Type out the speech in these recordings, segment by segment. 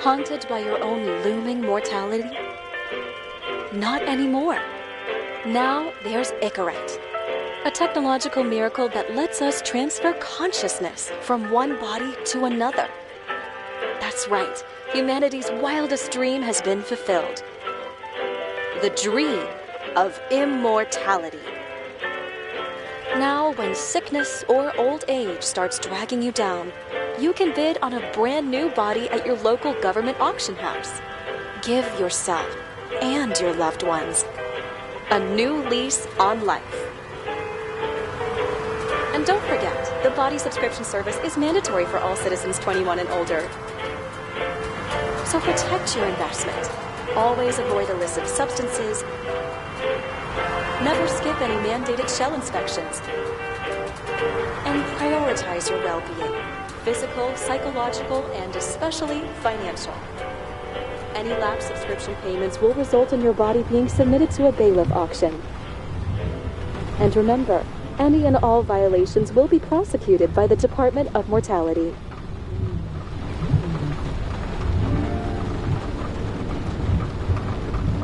Haunted by your own looming mortality? Not anymore. Now there's Icaret, a technological miracle that lets us transfer consciousness from one body to another. That's right, humanity's wildest dream has been fulfilled. The dream of immortality. Now, when sickness or old age starts dragging you down, you can bid on a brand new body at your local government auction house. Give yourself and your loved ones a new lease on life. And don't forget, the body subscription service is mandatory for all citizens 21 and older. So protect your investment. Always avoid illicit substances. Never skip any mandated shell inspections. And prioritize your well-being, physical, psychological, and especially financial. Any lapsed subscription payments will result in your body being submitted to a bailiff auction. And remember, any and all violations will be prosecuted by the Department of Mortality.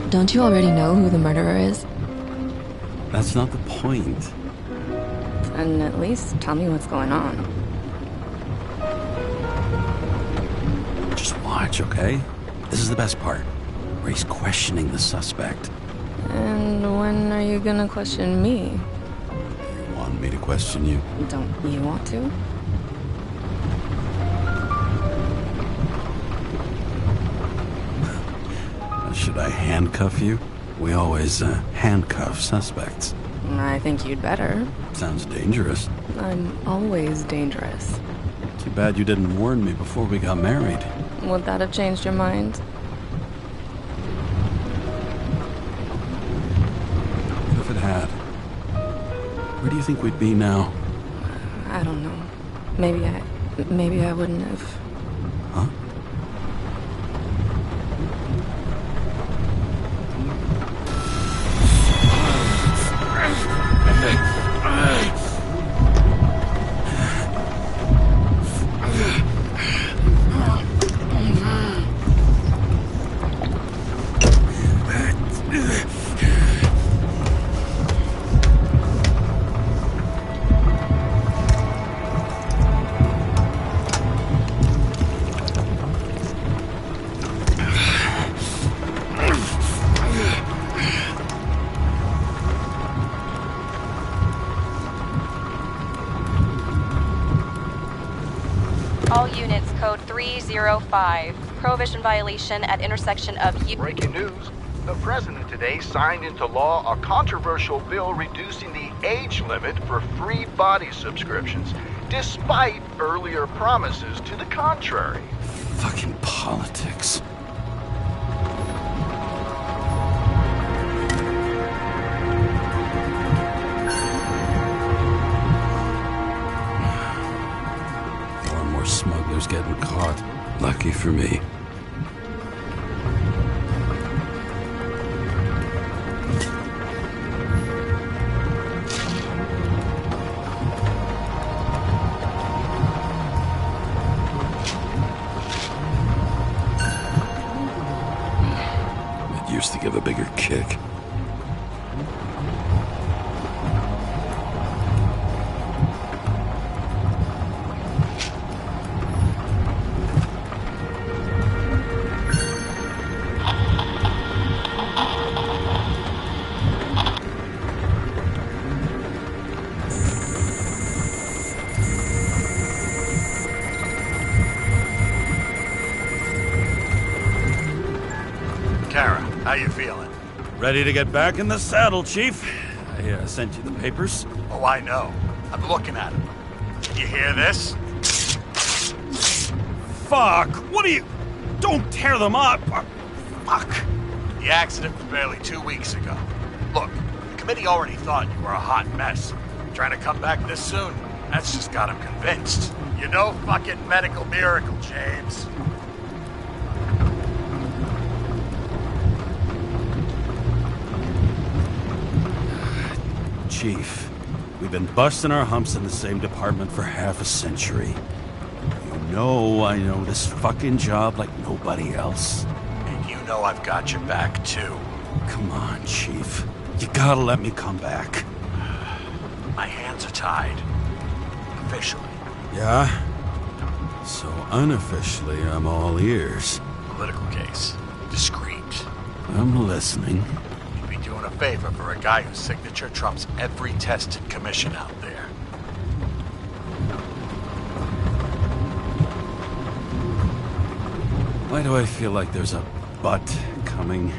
Don't you already know who the murderer is? That's not the point. And at least tell me what's going on. Just watch, okay? This is the best part, where he's questioning the suspect. And when are you gonna question me? You want me to question you? Don't you want to? Should I handcuff you? We always handcuff suspects. I think you'd better. Sounds dangerous. I'm always dangerous. Too bad you didn't warn me before we got married. Would that have changed your mind? What if it had? Where do you think we'd be now? I don't know. Maybe I wouldn't have. Huh? All units, code 305. Prohibition violation at intersection of... Breaking news. The president today signed into law a controversial bill reducing the age limit for free body subscriptions, despite earlier promises to the contrary. Fucking politics. Smugglers getting caught. Lucky for me. It used to give a bigger kick. How you feeling? Ready to get back in the saddle, Chief. I sent you the papers. Oh, I know. I'm looking at them. You hear this? Fuck! What are you... Don't tear them up! Fuck! The accident was barely 2 weeks ago. Look, the committee already thought you were a hot mess. Trying to come back this soon, that's just got them convinced. You're no fucking medical miracle, James. Chief, we've been busting our humps in the same department for half a century. You I know this fucking job like nobody else. And you know I've got your back, too. Come on, Chief. You gotta let me come back. My hands are tied. Officially. Yeah? So unofficially, I'm all ears. Political case. Discreet. I'm listening. You'd be doing a favor for a guy whose signature trumps every tested commission out there. Why do I feel like there's a but coming?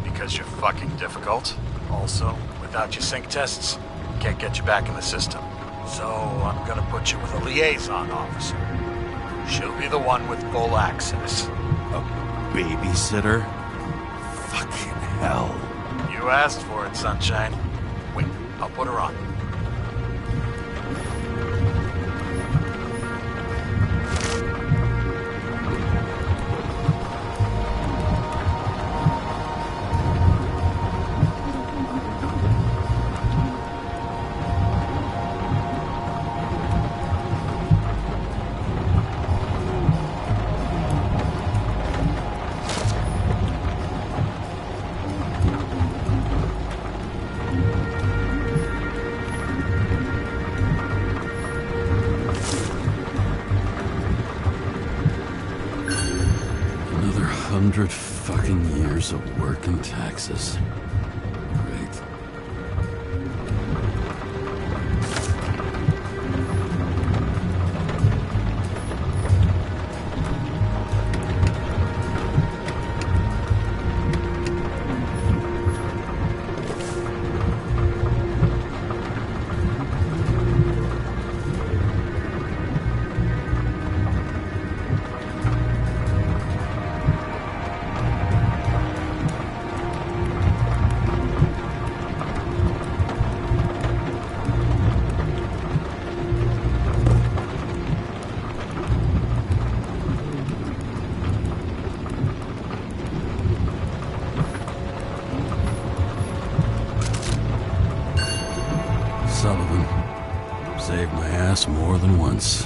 Because you're fucking difficult. Also, without your sync tests, can't get you back in the system. So I'm gonna put you with a liaison officer. She'll be the one with full access. A babysitter? Fucking hell. You asked for it, Sunshine. Wait, I'll put her on. Another 100 fucking years of work and taxes. Great. Sullivan. Saved my ass more than once.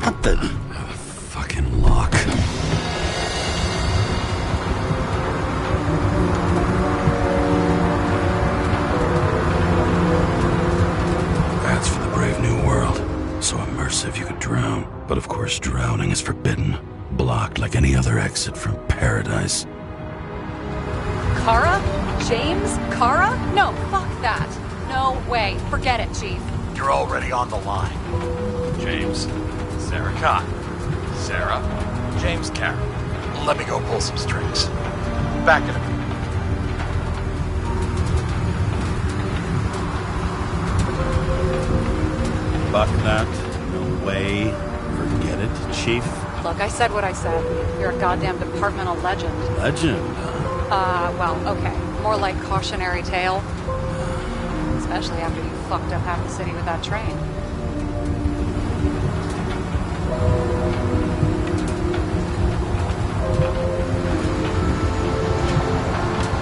What the? Fucking lock. That's for the brave new world. So immersive you could drown. But of course drowning is forbidden. Blocked like any other exit from paradise. Kara? James? Kara? No, fuck that. No way. Forget it, Chief. You're already on the line. James, Sarah Cotton. Sarah, James Carroll. Let me go pull some strings. Back in a minute. Fuck that. No way. Forget it, Chief. Look, I said what I said. You're a goddamn departmental legend. Legend. Well, okay. More like cautionary tale. Especially after you fucked up half the city with that train.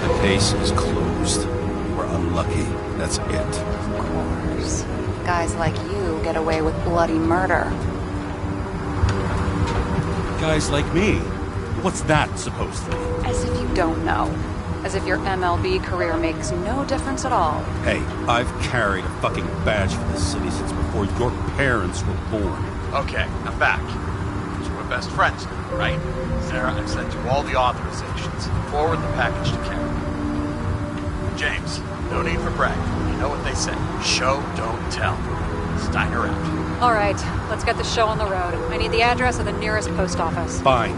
The case is closed. We're unlucky. That's it. Of course. Guys like you get away with bloody murder. Guys like me. What's that supposed to be? As if you don't know. As if your MLB career makes no difference at all. Hey, I've carried a fucking badge for this city since before your parents were born. Okay, I'm back. So we're best friends now, right? Sarah, I've sent you all the authorizations. Forward the package to Karen. James, no need for bragging. You know what they say. Show, don't tell. Steiner out. All right, let's get the show on the road. I need the address of the nearest post office. Fine.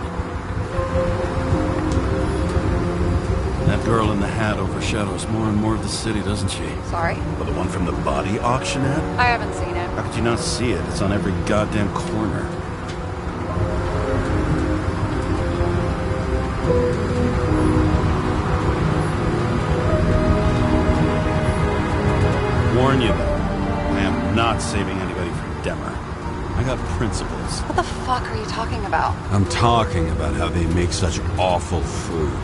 That girl in the hat overshadows more and more of the city, doesn't she? Sorry? Well, the one from the body auction ad? I haven't seen it. How could you not see it? It's on every goddamn corner. Warn you, though. I am not saving anybody from Demmer. I got principles. What the fuck are you talking about? I'm talking about how they make such awful food.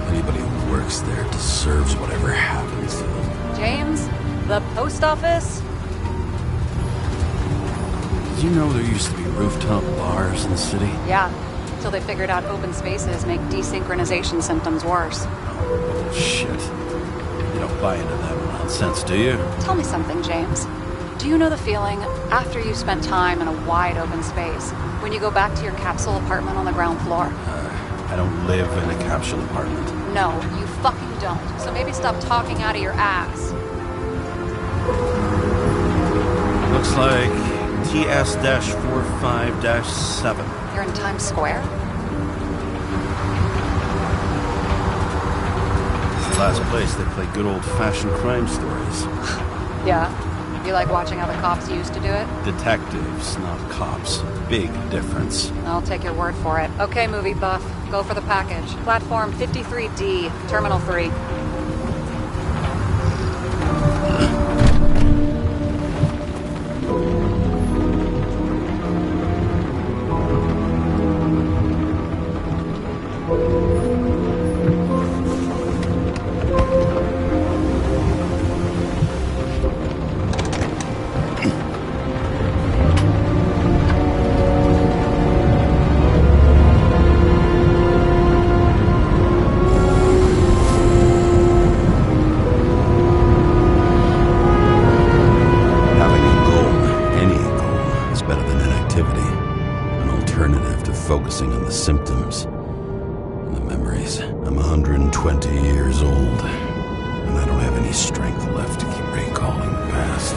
Anybody who works there deserves whatever happens to them. James? The post office? Did you know there used to be rooftop bars in the city? Yeah, till they figured out open spaces make desynchronization symptoms worse. Oh, shit. You don't buy into that nonsense, do you? Tell me something, James. Do you know the feeling after you've spent time in a wide open space, when you go back to your capsule apartment on the ground floor? I don't live in a capsule apartment. No, you fucking don't. So maybe stop talking out of your ass. Looks like TS-45-7. You're in Times Square? It's the last place they play good old-fashioned crime stories. Yeah. You like watching how the cops used to do it? Detectives, not cops. Big difference. I'll take your word for it. Okay, movie buff. Go for the package. Platform 53D, Terminal 3. Focusing on the symptoms and the memories. I'm 120 years old, and I don't have any strength left to keep recalling the past.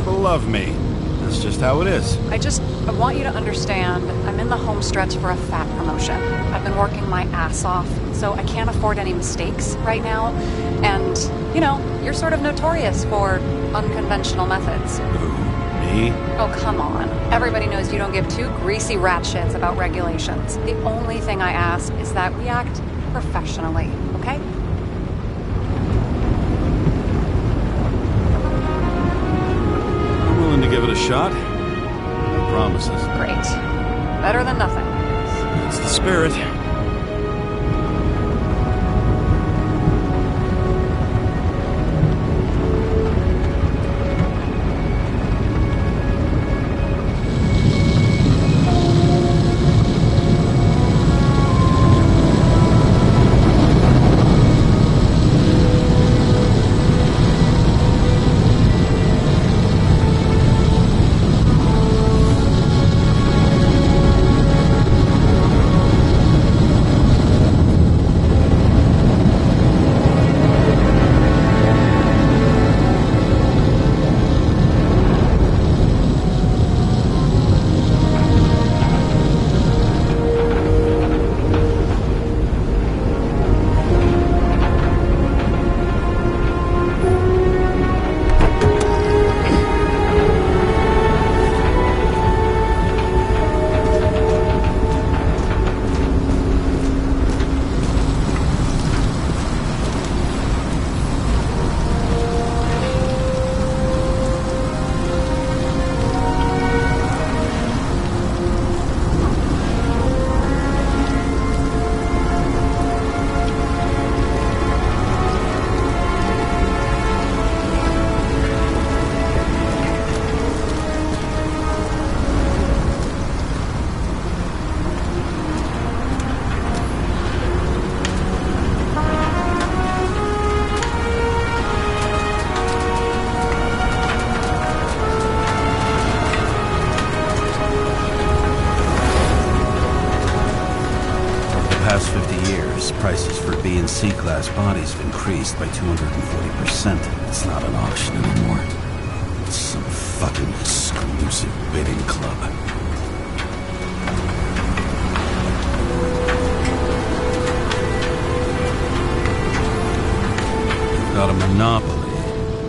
Love me. That's just how it is. I want you to understand, I'm in the home stretch for a fat promotion. I've been working my ass off, so I can't afford any mistakes right now. And, you know, you're sort of notorious for unconventional methods. Who? Me? Oh, come on. Everybody knows you don't give two greasy rat shits about regulations. The only thing I ask is that we act professionally, okay? To give it a shot. No promises. Great. Better than nothing. That's the spirit. missing C-class bodies have increased by 240%. It's not an auction anymore. It's some fucking exclusive bidding club. Got a monopoly,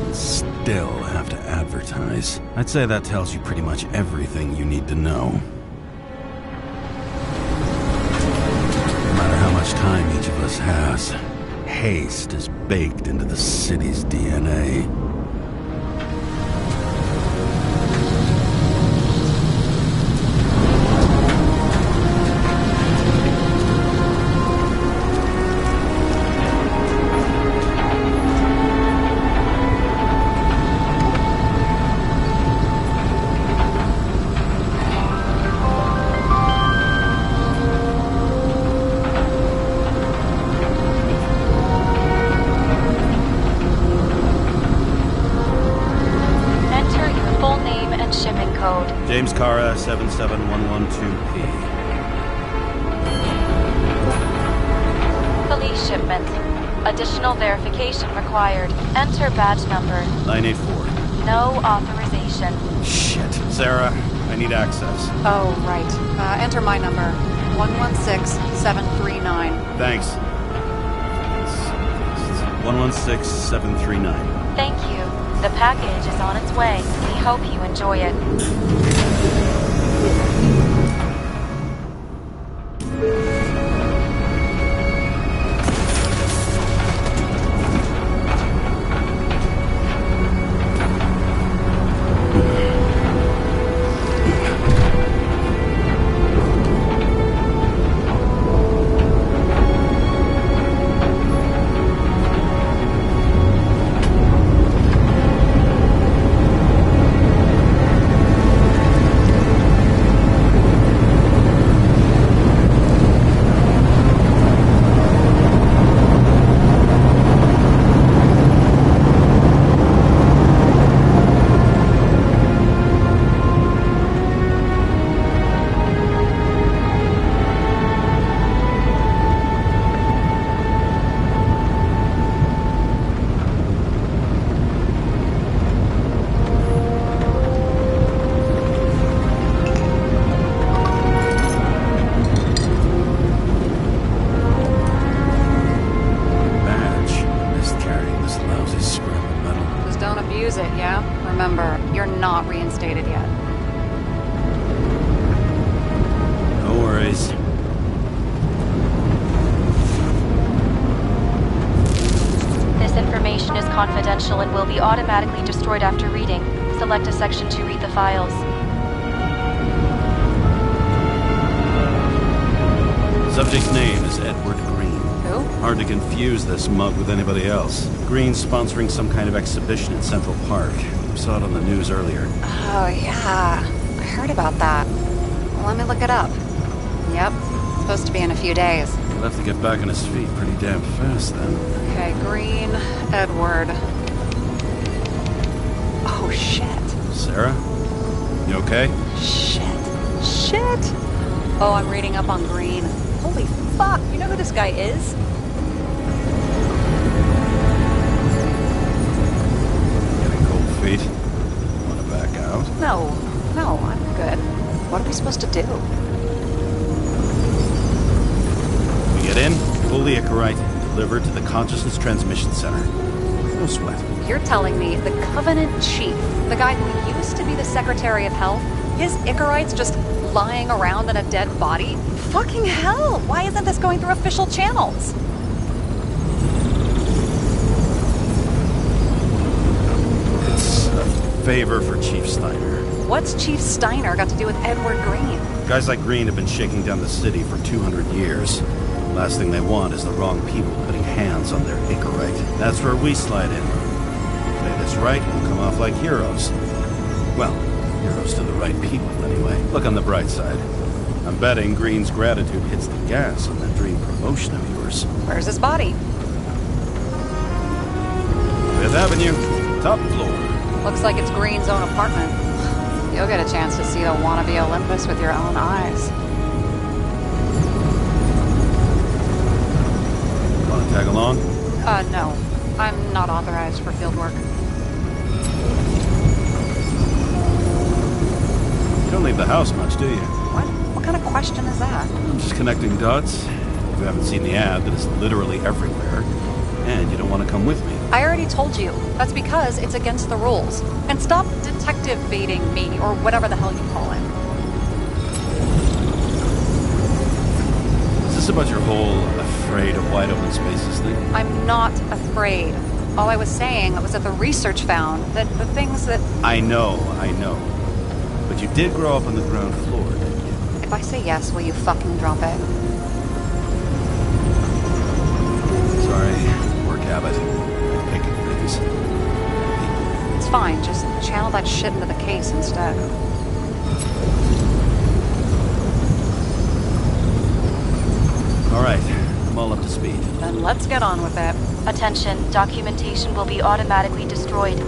and still have to advertise. I'd say that tells you pretty much everything you need to know. No matter how much time each of us has, haste is baked into the city's DNA. James Cara, 77112P. Police shipment. Additional verification required. Enter badge number. 984. No authorization. Shit. Sarah, I need access. Oh, right. Enter my number. 116739. Thanks. 116739. Thank you. The package is on its way. We hope you enjoy it. Remember, you're not reinstated yet. No worries. This information is confidential and will be automatically destroyed after reading. Select a section to read the files. Subject's name is Edward Green. Who? Hard to confuse this mug with anybody else. Green's sponsoring some kind of exhibition in Central Park. Saw it on the news earlier. Oh, yeah. I heard about that. Well, let me look it up. Yep. Supposed to be in a few days. He'll have to get back on his feet pretty damn fast, then. Okay, Green, Edward. Oh, shit. Sarah? You okay? Shit. Oh, I'm reading up on Green. Holy fuck, you know who this guy is? Getting cold feet. Want to back out? No, I'm good. What are we supposed to do? We get in, pull the Icarite, deliver it to the Consciousness Transmission Center. No sweat. You're telling me the Covenant Chief, the guy who used to be the Secretary of Health, his Icarite's just lying around in a dead body? Fucking hell! Why isn't this going through official channels? It's a favor for Chief Steiner. What's Chief Steiner got to do with Edward Green? Guys like Green have been shaking down the city for 200 years. Last thing they want is the wrong people putting hands on their Icarite. That's where we slide in. Play this right, we'll come off like heroes. Well, heroes to the right people, anyway. Look on the bright side. I'm betting Green's gratitude hits the gas on that dream promotion of yours. Where's his body? Fifth Avenue, top floor. Looks like it's Green's own apartment. You'll get a chance to see the wannabe Olympus with your own eyes. Want to Tag along? No. I'm not authorized for field work. You don't leave the house much, do you? What? What kind of question is that? I'm just connecting dots. You haven't seen the ad that is literally everywhere, and you don't want to come with me. I already told you. That's because it's against the rules. And stop detective baiting me, or whatever the hell you call it. Is this about your whole afraid of wide open spaces thing? I'm not afraid. All I was saying was that the research found that the things that... I know. But you did grow up on the ground floor, didn't you? If I say yes, will you fucking drop it? Sorry, work habit. Picking things. It's fine, just channel that shit into the case instead. Alright, I'm all up to speed. Then let's get on with it. Attention, documentation will be automatically destroyed.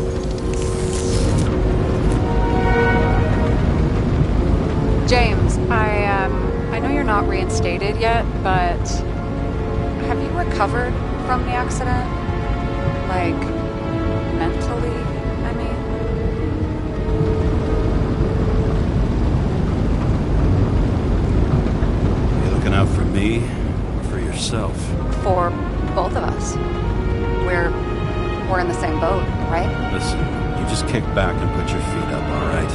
James, I know you're not reinstated yet, but have you recovered from the accident? Like, mentally, I mean? You looking out for me or for yourself? For both of us. We're in the same boat, right? Listen, you just kick back and put your feet up, alright?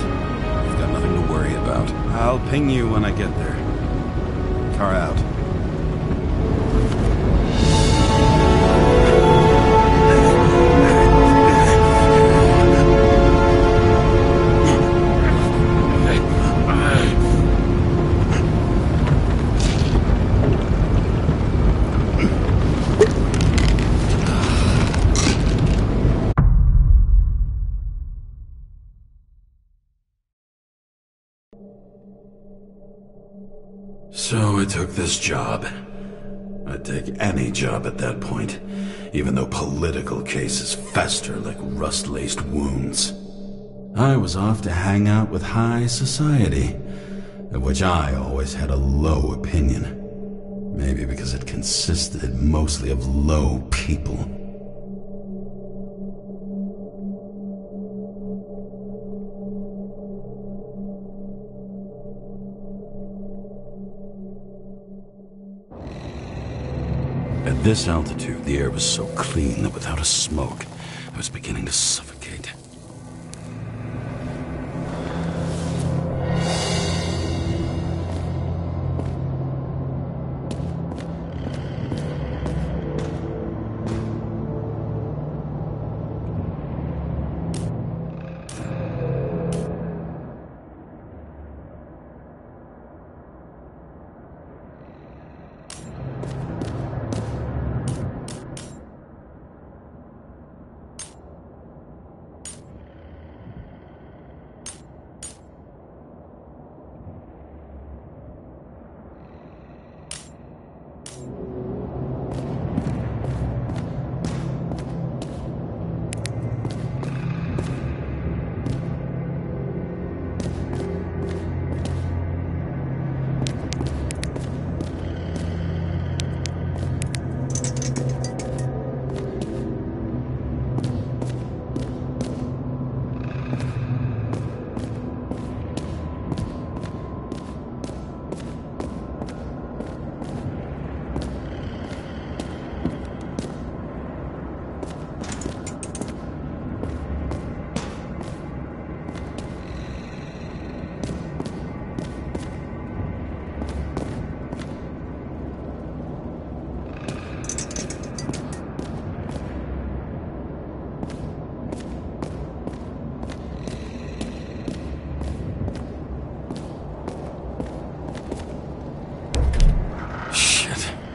You've got nothing to worry about. I'll ping you when I get there. Car out. So I took this job. I'd take any job at that point, even though political cases fester like rust-laced wounds. I was off to hang out with high society, of which I always had a low opinion. Maybe because it consisted mostly of low people. At this altitude, the air was so clean that without a smoke, I was beginning to suffocate.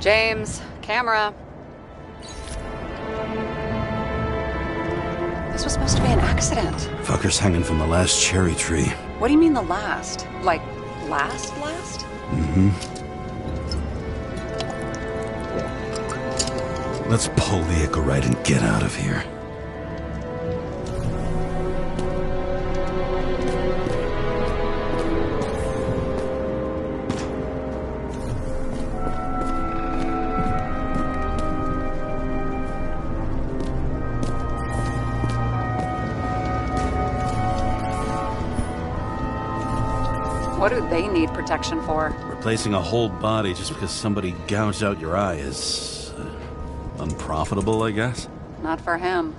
James, camera. This was supposed to be an accident. Fucker's hanging from the last cherry tree. What do you mean the last? Like, last? Mm-hmm. Let's pull the Icarite and get out of here. What do they need protection for? Replacing a whole body just because somebody gouged out your eye is... unprofitable, I guess? Not for him.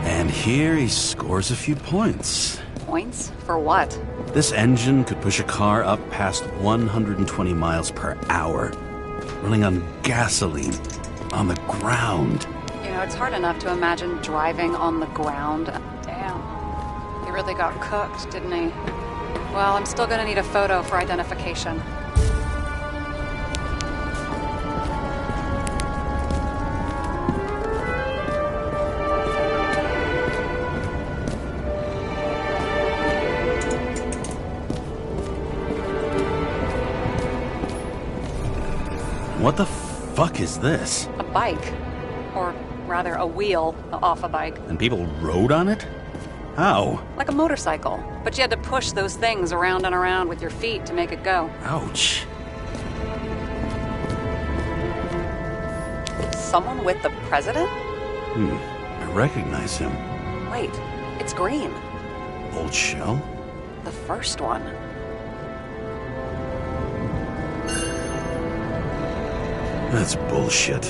And here he scores a few points. Points? For what? This engine could push a car up past 120 miles per hour, running on gasoline, on the ground. You know, it's hard enough to imagine driving on the ground. Damn. He really got cooked, didn't he? Well, I'm still gonna need a photo for identification. What the fuck is this? A bike. Or rather, a wheel off a bike. And people rode on it? How? Like a motorcycle. But you had to push those things around and around with your feet to make it go. Ouch. Someone with the president? I recognize him. Wait, it's Green. Old shell? The first one. That's bullshit.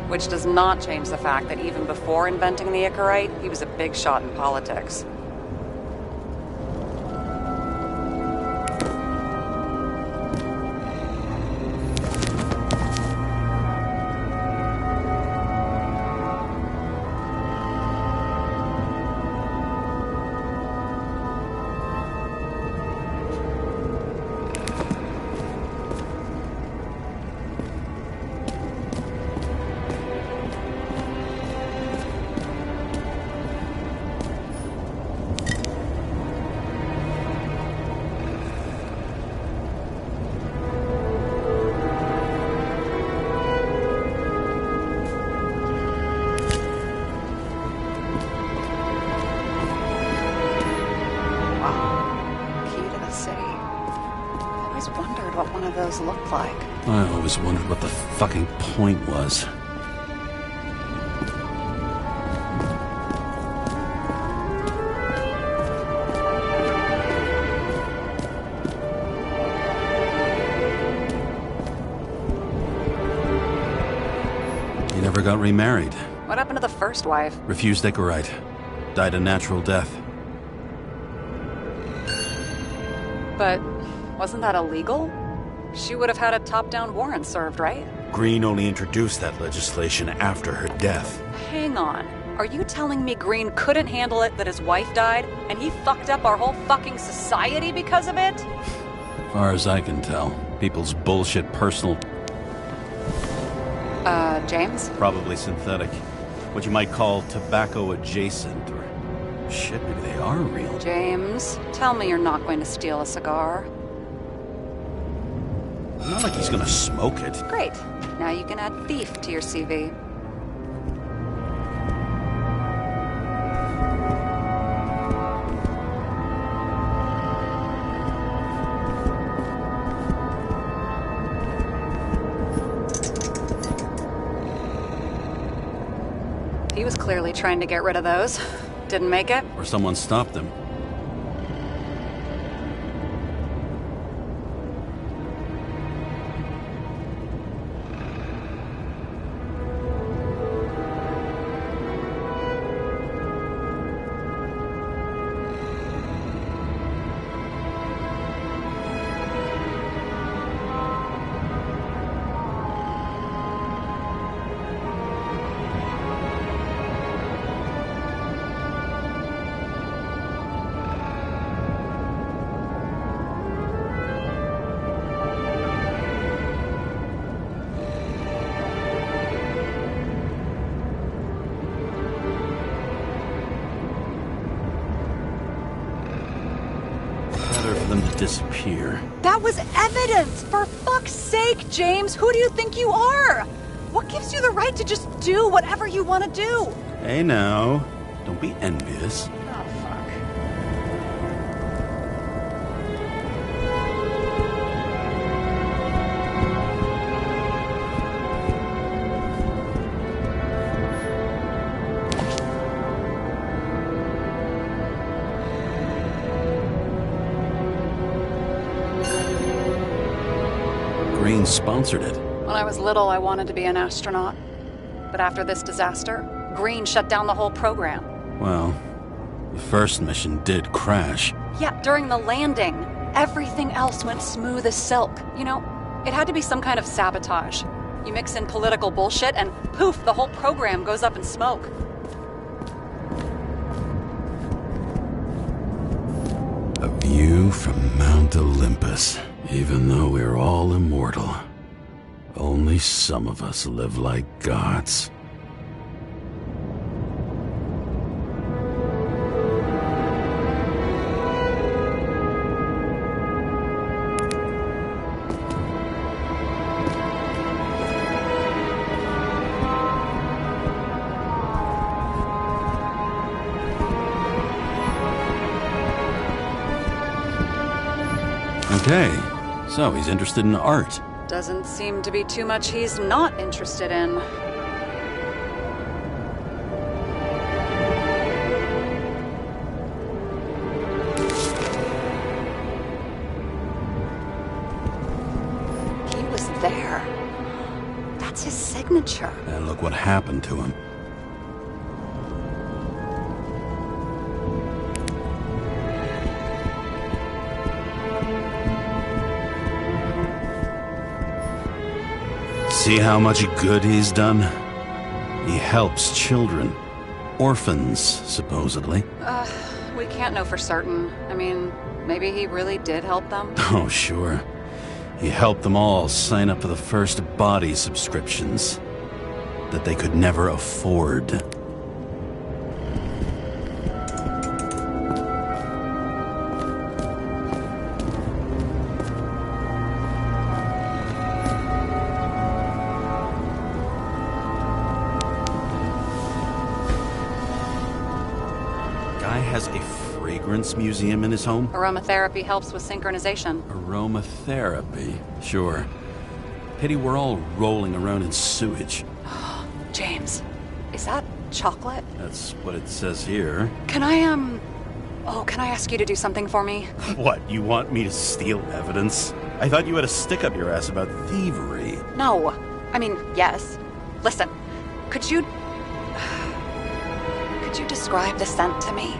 Which does not change the fact that even before inventing the Icarite, he was a big shot in politics. What one of those looked like. I always wondered what the fucking point was. He never got remarried. What happened to the first wife? Refused Icarite. Died a natural death. But wasn't that illegal? She would have had a top-down warrant served, right? Green only introduced that legislation after her death. Hang on. Are you telling me Green couldn't handle it that his wife died, and he fucked up our whole fucking society because of it? As far as I can tell, people's bullshit personal... James? Probably synthetic. What you might call tobacco adjacent, or... Shit, maybe they are real. James, tell me you're not going to steal a cigar. Not like he's gonna smoke it. Great. Now you can add thief to your CV. He was clearly trying to get rid of those. Didn't make it. Or someone stopped him. Disappear. That was evidence! For fuck's sake, James! Who do you think you are? What gives you the right to just do whatever you want to do? Hey now, don't be envious. Oh, fuck. Green sponsored it. When I was little, I wanted to be an astronaut. But after this disaster, Green shut down the whole program. Well, the first mission did crash. Yeah, during the landing, everything else went smooth as silk. You know, it had to be some kind of sabotage. You mix in political bullshit and poof, the whole program goes up in smoke. A view from Mount Olympus. Even though we're all immortal, only some of us live like gods. Okay, so he's interested in art. Doesn't seem to be too much he's not interested in. He was there. That's his signature. And look what happened to him. See how much good he's done? He helps children. Orphans, supposedly. We can't know for certain. I mean, maybe he really did help them. Oh, sure. He helped them all sign up for the first body subscriptions that they could never afford. Has a fragrance museum in his home? Aromatherapy helps with synchronization. Aromatherapy, sure. Pity we're all rolling around in sewage. James, is that chocolate? That's what it says here. Can I, can I ask you to do something for me? What, you want me to steal evidence? I thought you had a stick up your ass about thievery. No. I mean, yes. Listen, could you describe the scent to me?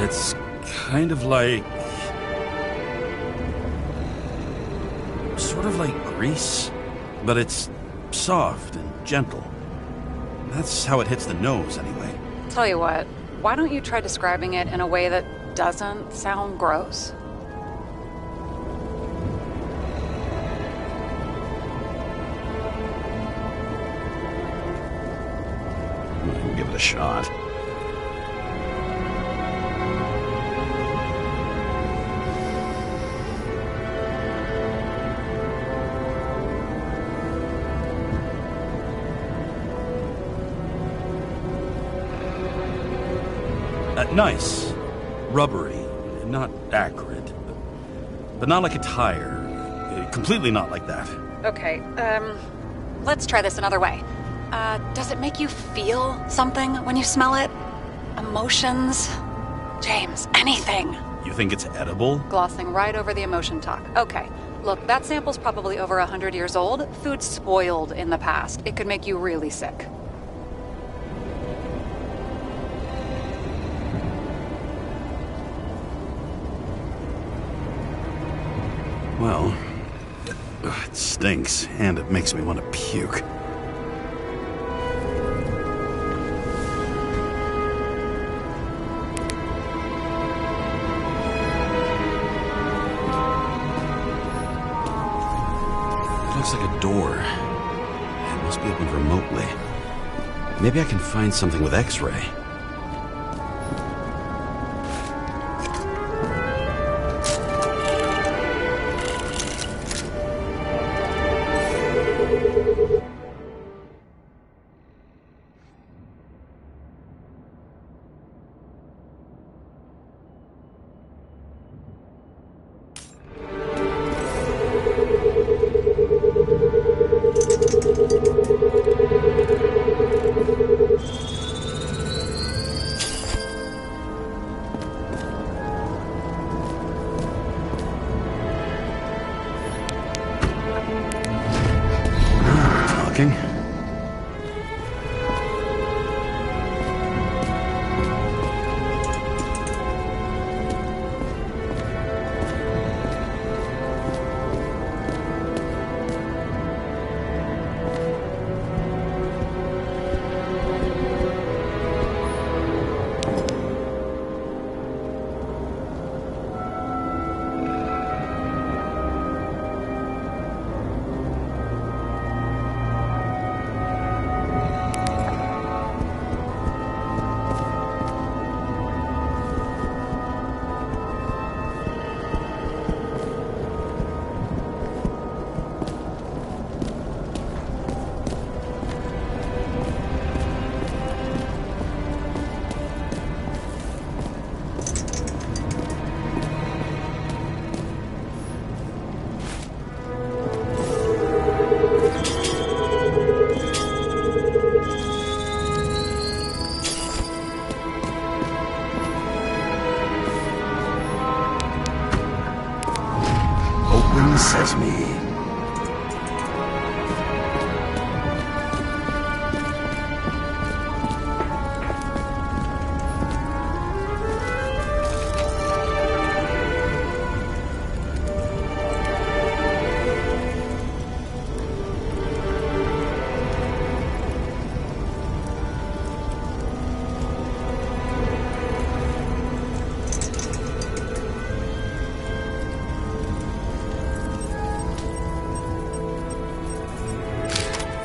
It's kind of like... sort of like grease, but it's soft and gentle. That's how it hits the nose, anyway. Tell you what, why don't you try describing it in a way that doesn't sound gross? I can give it a shot. Nice. Rubbery. Not acrid. But not like a tire. Completely not like that. Okay, let's try this another way. Does it make you feel something when you smell it? Emotions? James, anything. You think it's edible? Glossing right over the emotion talk. Okay, look, that sample's probably over 100 years old. Food spoiled in the past. It could make you really sick. Well, it stinks, and it makes me want to puke. It looks like a door. It must be opened remotely. Maybe I can find something with X-ray. working? Sesame.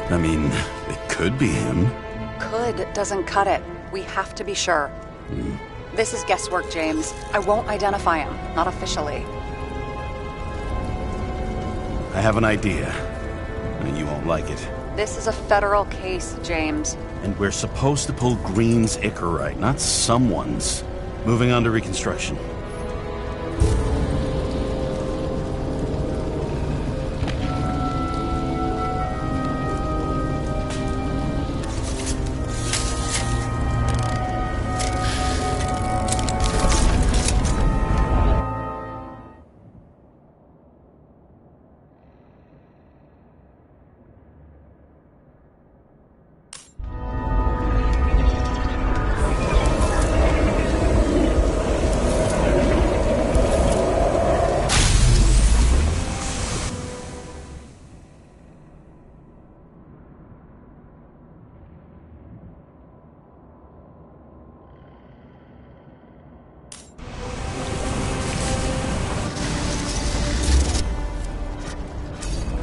I mean, it could be him. Could doesn't cut it. We have to be sure. This is guesswork, James. I won't identify him. Not officially. I have an idea. And you won't like it. This is a federal case, James. And we're supposed to pull Green's Icarite, not someone's. Moving on to reconstruction.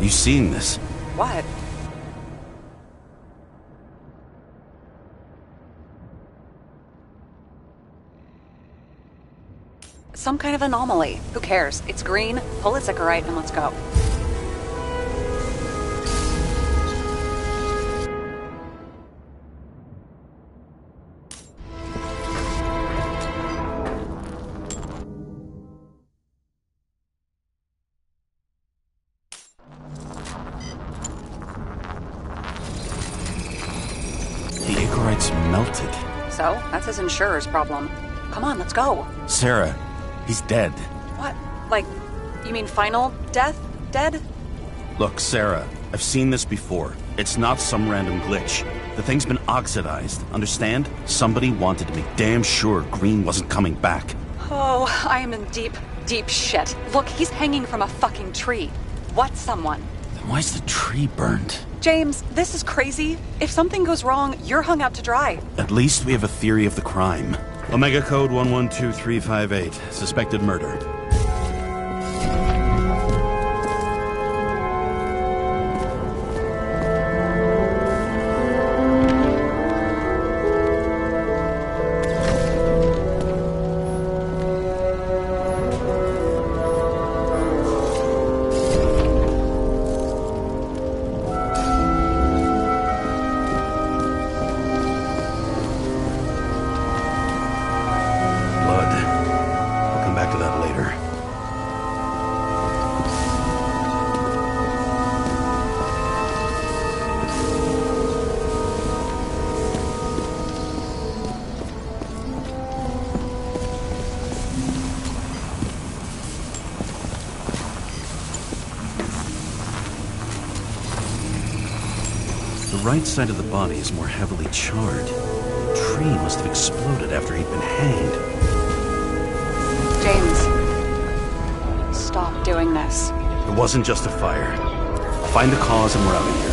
You seeing this? What? Some kind of anomaly. Who cares? It's green, pull its Icarite, and let's go. The Icarite's melted. So, that's his insurer's problem. Come on, let's go. Sarah, he's dead. What? Like, you mean final death? Dead? Look, Sarah, I've seen this before. It's not some random glitch. The thing's been oxidized, understand? Somebody wanted to make damn sure Green wasn't coming back. Oh, I am in deep, deep shit. Look, he's hanging from a fucking tree. What's someone? Then why's the tree burned? James, this is crazy. If something goes wrong, you're hung out to dry. At least we have a theory of the crime. Omega Code 112358. Suspected murder. Blood. I'll come back to that later. The right side of the body is more heavily charred. The tree must have exploded after he'd been hanged. James, stop doing this. It wasn't just a fire. Find the cause and we're out of here.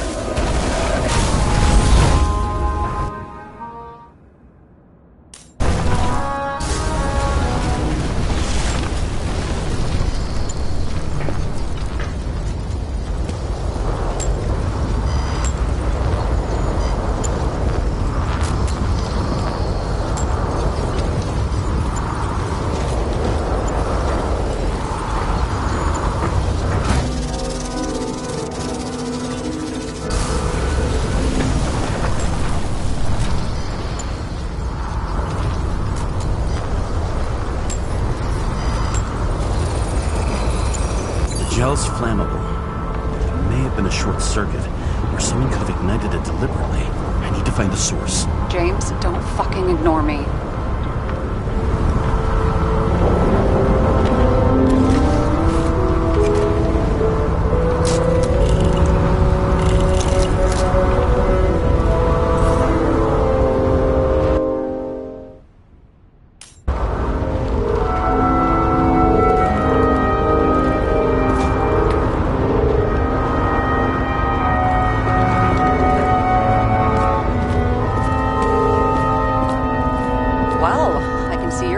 Gel's flammable. It may have been a short circuit, or someone could have ignited it deliberately. I need to find the source. James, don't fucking ignore me.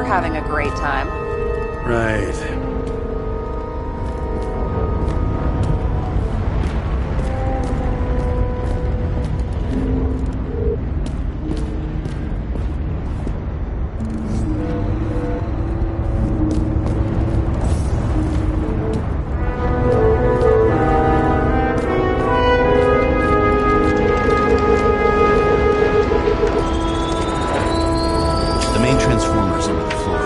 Having a great time. Right. The main transformer's under the floor.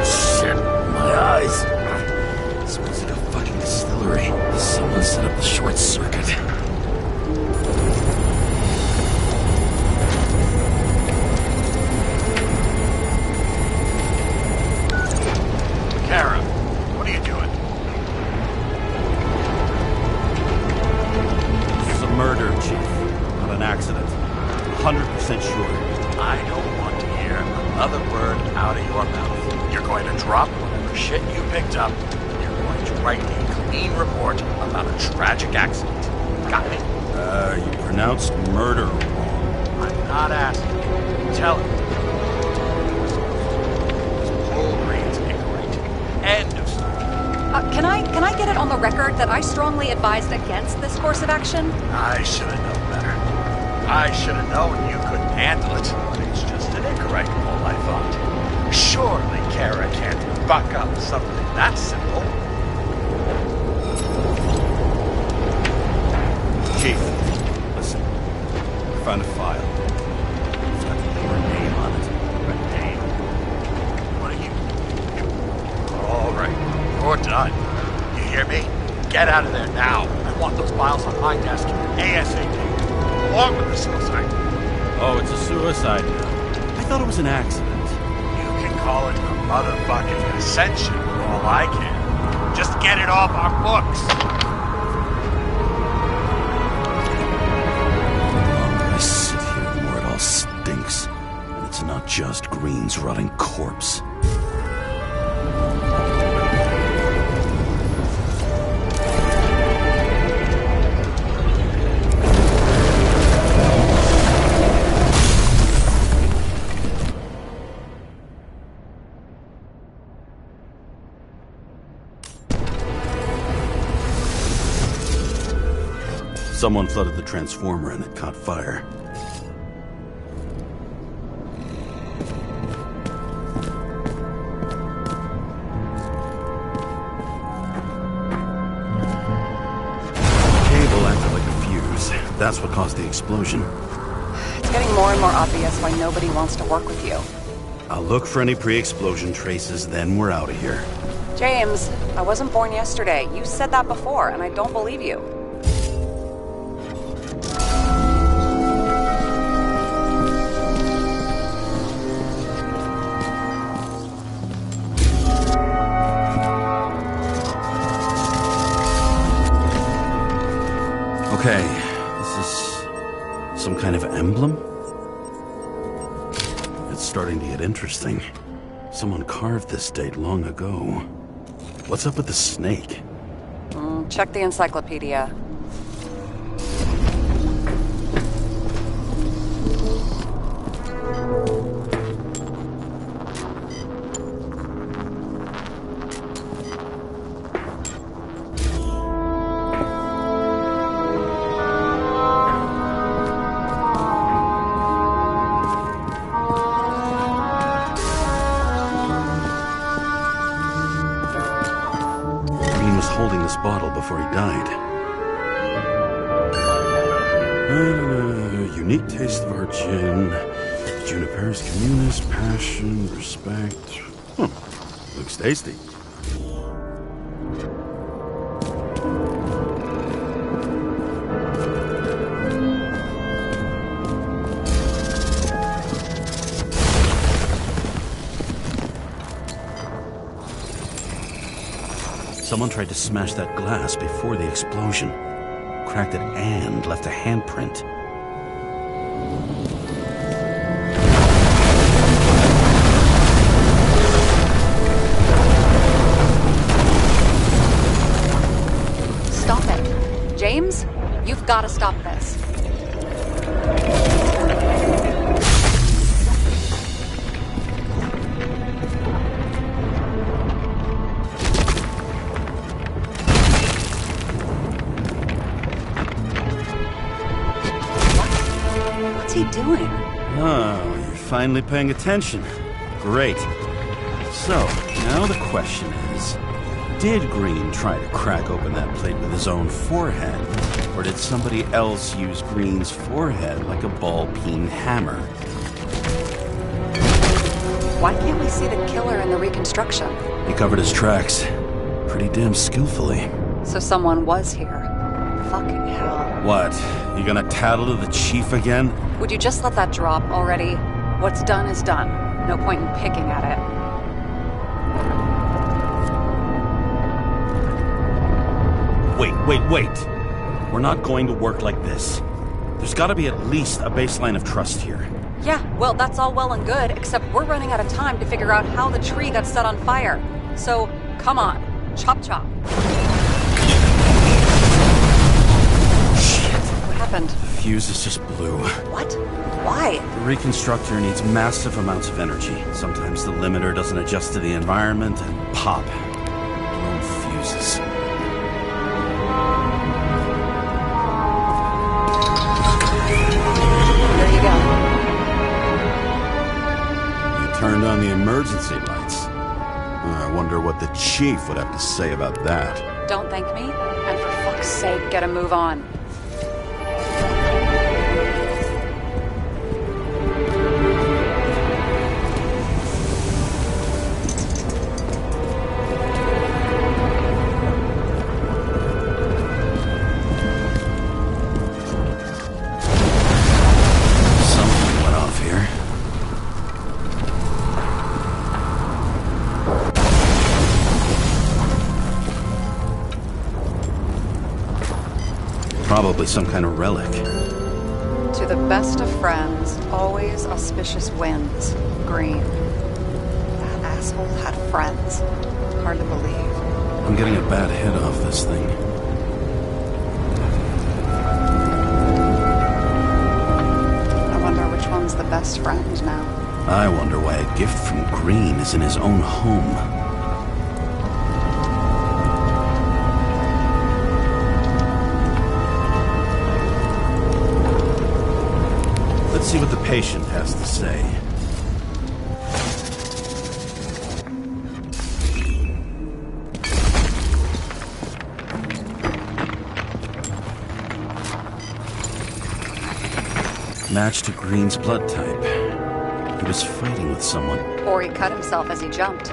Shit, my eyes. Smells like a fucking distillery. Someone set up the short circuit. Kara, what are you doing? This is a murder, Chief. Not an accident. 100% sure. I don't want to hear another word out of your mouth. You're going to drop whatever shit you picked up. You're going to write a clean report about a tragic accident. Got me? You pronounced murder wrong. I'm not asking you. Tell it. Whole grain's incorrect. End of story. Can I get it on the record that I strongly advised against this course of action? I should have known better. I should have known you couldn't handle it. But it's just an incorrect poll, I thought. Surely Kara can't buck up something that simple. Chief, listen. I found a file. It's got your name on it. Your name? What are you? All right. You're done. You hear me? Get out of there now. I want those files on my desk ASAP. Along with the suicide. Oh, it's a suicide. I thought it was an accident. You can call it a motherfucking ascension for all I care. Just get it off our books. The longer I sit here, the more it all stinks. And it's not just Green's rotting corpse. Someone flooded the transformer and it caught fire. The cable acted like a fuse. That's what caused the explosion. It's getting more and more obvious why nobody wants to work with you. I'll look for any pre-explosion traces, then we're out of here. James, I wasn't born yesterday. You said that before, and I don't believe you. emblem? It's starting to get interesting. Someone carved this date long ago. What's up with the snake? Check the encyclopedia. Holding this bottle before he died. Unique taste of our gin. Juniper's communis, passion, respect. Looks tasty. Someone tried to smash that glass before the explosion. Cracked it and left a handprint. Stop it. James, you've got to stop this. What's he doing? Oh, you're finally paying attention. Great. So, now the question is, did Green try to crack open that plate with his own forehead? Or did somebody else use Green's forehead like a ball-peen hammer? Why can't we see the killer in the reconstruction? He covered his tracks pretty damn skillfully. So someone was here. Fucking hell. What? You gonna tattle to the chief again? Would you just let that drop already? What's done is done. No point in picking at it. Wait. We're not going to work like this. There's gotta be at least a baseline of trust here. Yeah, well, that's all well and good, except we're running out of time to figure out how the tree got set on fire. So, come on. Chop chop. Shit. What happened? The fuses just blew. What? Why? The reconstructor needs massive amounts of energy. Sometimes the limiter doesn't adjust to the environment and pop. Blown fuses. There you go. You turned on the emergency lights. I wonder what the chief would have to say about that. Don't thank me, and for fuck's sake, get a move on. Something went off here. Probably some kind of relic. To the best of friends, always auspicious winds. Green. That asshole had friends. Hard to believe. I'm getting a bad hit off this thing. I wonder which one's the best friend now. I wonder why a gift from Green is in his own home. Let's see what the patient has to say. Match to Green's blood type. He was fighting with someone. Or he cut himself as he jumped.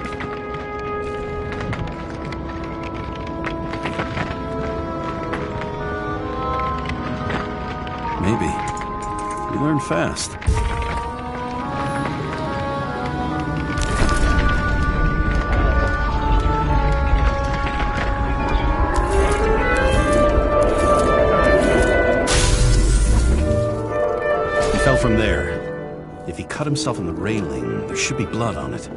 Maybe. You learn fast. from there. If he cut himself on the railing, there should be blood on it.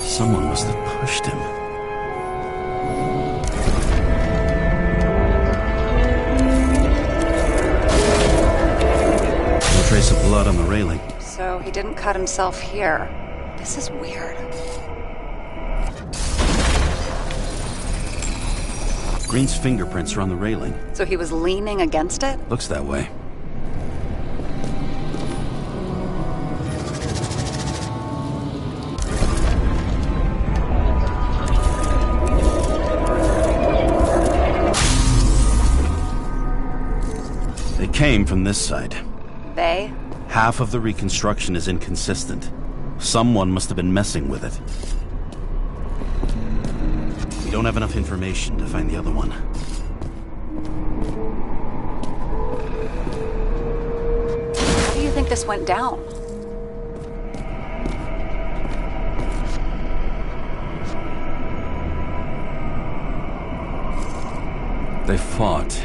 Someone must have pushed him. No trace of blood on the railing. So he didn't cut himself here. This is weird. Green's fingerprints are on the railing. So he was leaning against it? Looks that way. They came from this side. They? Half of the reconstruction is inconsistent. Someone must have been messing with it. We don't have enough information to find the other one. How do you think this went down? They fought.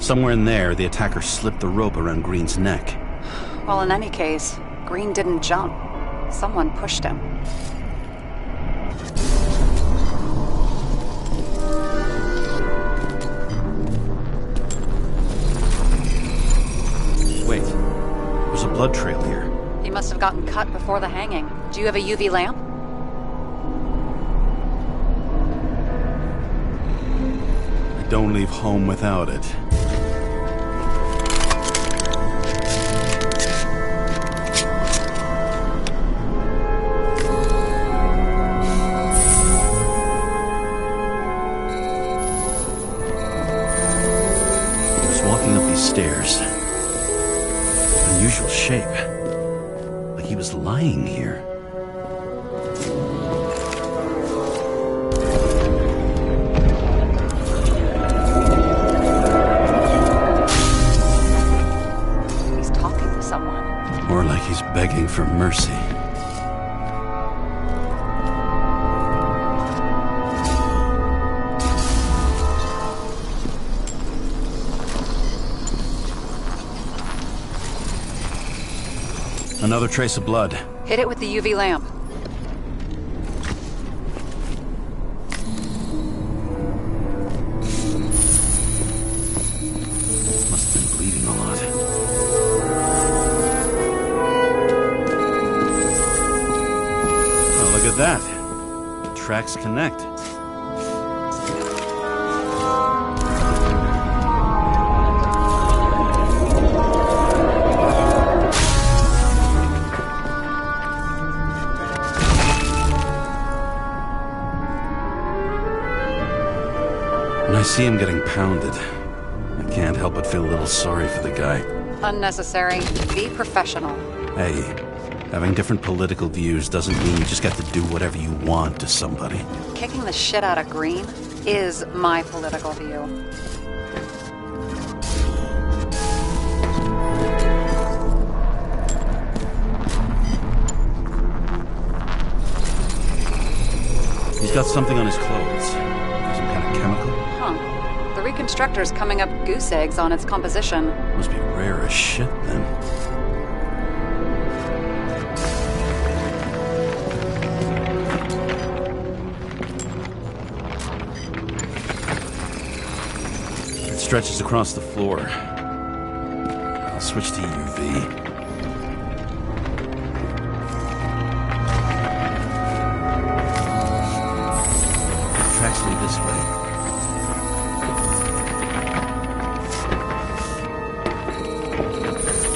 Somewhere in there, the attacker slipped the rope around Green's neck. Well, in any case, Green didn't jump. Someone pushed him. Wait, there's a blood trail here. He must have gotten cut before the hanging. Do you have a UV lamp? Don't leave home without it. Stairs. Unusual shape. Like he was lying here. He's talking to someone. Or like he's begging for mercy. Another trace of blood. Hit it with the UV lamp. Must have been bleeding a lot. Oh, look at that. The tracks connect. When I see him getting pounded, I can't help but feel a little sorry for the guy. Unnecessary. Be professional. Hey, having different political views doesn't mean you just get to do whatever you want to somebody. Kicking the shit out of Green is my political view. He's got something on his clothes. Some kind of chemical. The reconstructor's coming up goose eggs on its composition. Must be rare as shit, then. It stretches across the floor. I'll switch to UV. Tracks lead this way.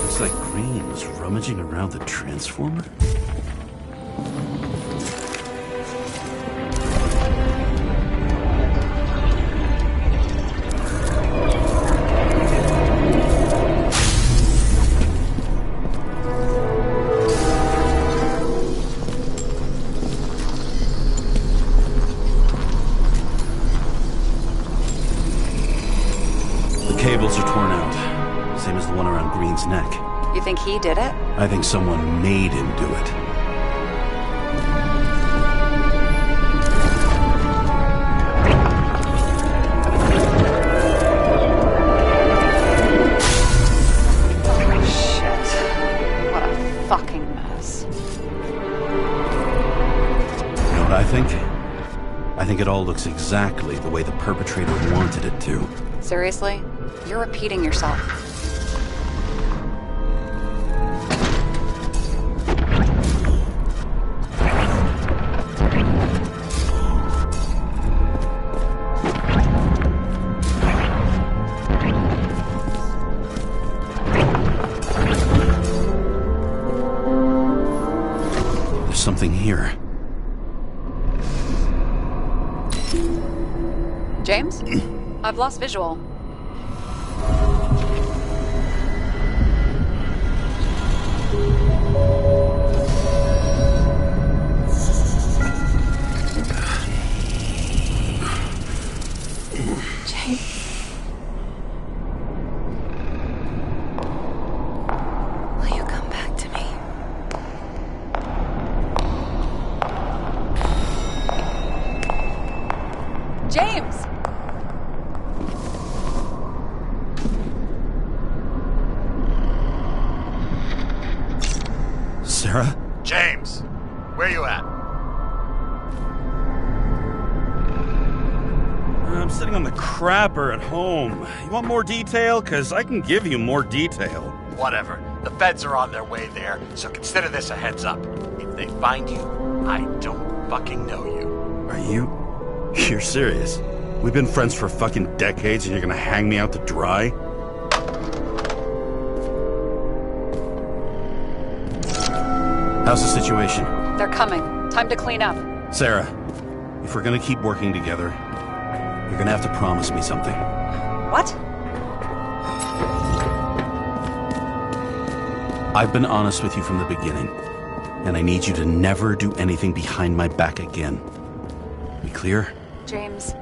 Looks like Green was rummaging around the transformer. cables are torn out. Same as the one around Green's neck. You think he did it? I think someone made him do it. Fucking mess. You know what I think? I think it all looks exactly the way the perpetrator wanted it to. Seriously? You're repeating yourself. Something here. James? I've lost visual. James. Will you come back to me? James! Sarah? James, where you at? I'm sitting on the crapper at home. You want more detail? Because I can give you more detail. Whatever. The feds are on their way there, so consider this a heads up. If they find you, I don't fucking know you. Are you? You're serious? We've been friends for fucking decades and you're gonna hang me out to dry? How's the situation? They're coming. Time to clean up. Sarah, if we're gonna keep working together, you're gonna have to promise me something. What? I've been honest with you from the beginning, and I need you to never do anything behind my back again. We clear? James.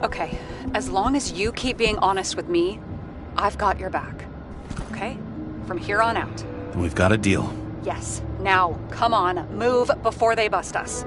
Okay, as long as you keep being honest with me, I've got your back. Okay? From here on out. Then we've got a deal. Yes. Now, come on, move before they bust us.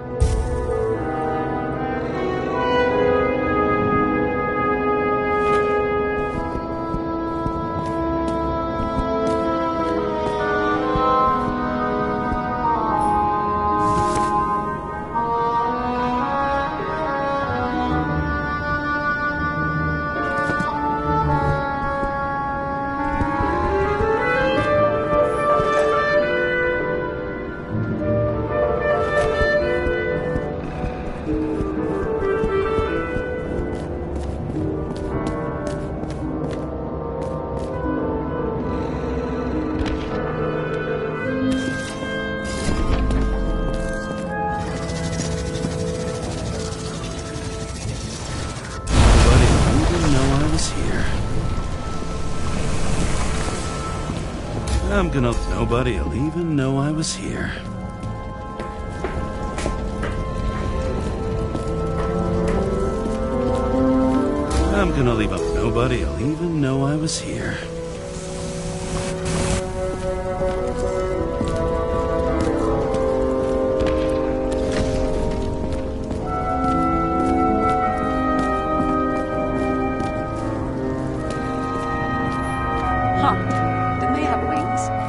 Nobody'll even know I was here. I'm gonna leave up. Nobody'll even know I was here.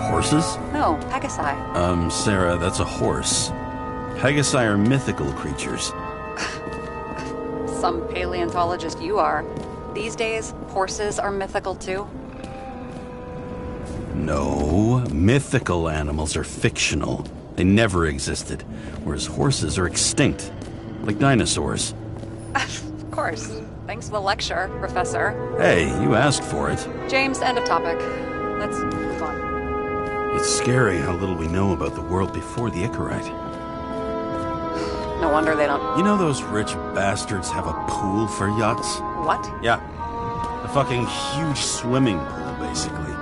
Horses? No, Pegasi. Sarah, that's a horse. Pegasi are mythical creatures. Some paleontologist you are. These days, horses are mythical too. No, mythical animals are fictional. They never existed, whereas horses are extinct, like dinosaurs. Of course. Thanks for the lecture, Professor. Hey, you asked for it. James, end of topic. Let's move on. It's scary how little we know about the world before the Icarite. No wonder they don't... You know those rich bastards have a pool for yachts? What? Yeah. A fucking huge swimming pool, basically.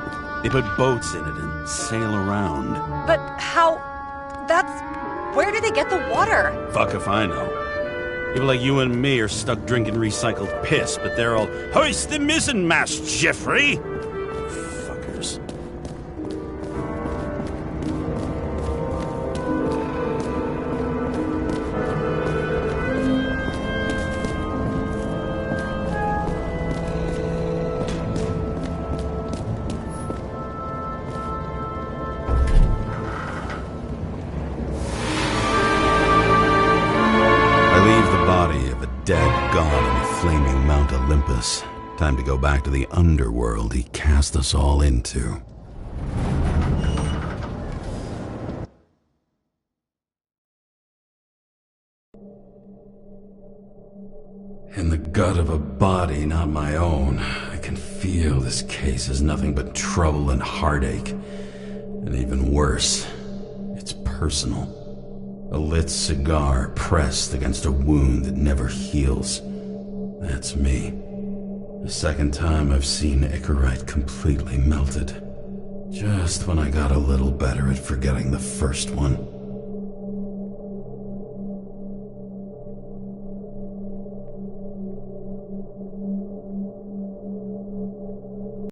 They put boats in it and sail around. But how... That's... Where do they get the water? Fuck if I know. People like you and me are stuck drinking recycled piss, but they're all, "Hoist the mizzen mast, Jeffrey!" Fuckers. Dead god on the flaming Mount Olympus. Time to go back to the underworld he cast us all into. In the gut of a body not my own, I can feel this case is nothing but trouble and heartache. And even worse, it's personal. A lit cigar pressed against a wound that never heals. That's me. The second time I've seen Icarite completely melted. Just when I got a little better at forgetting the first one.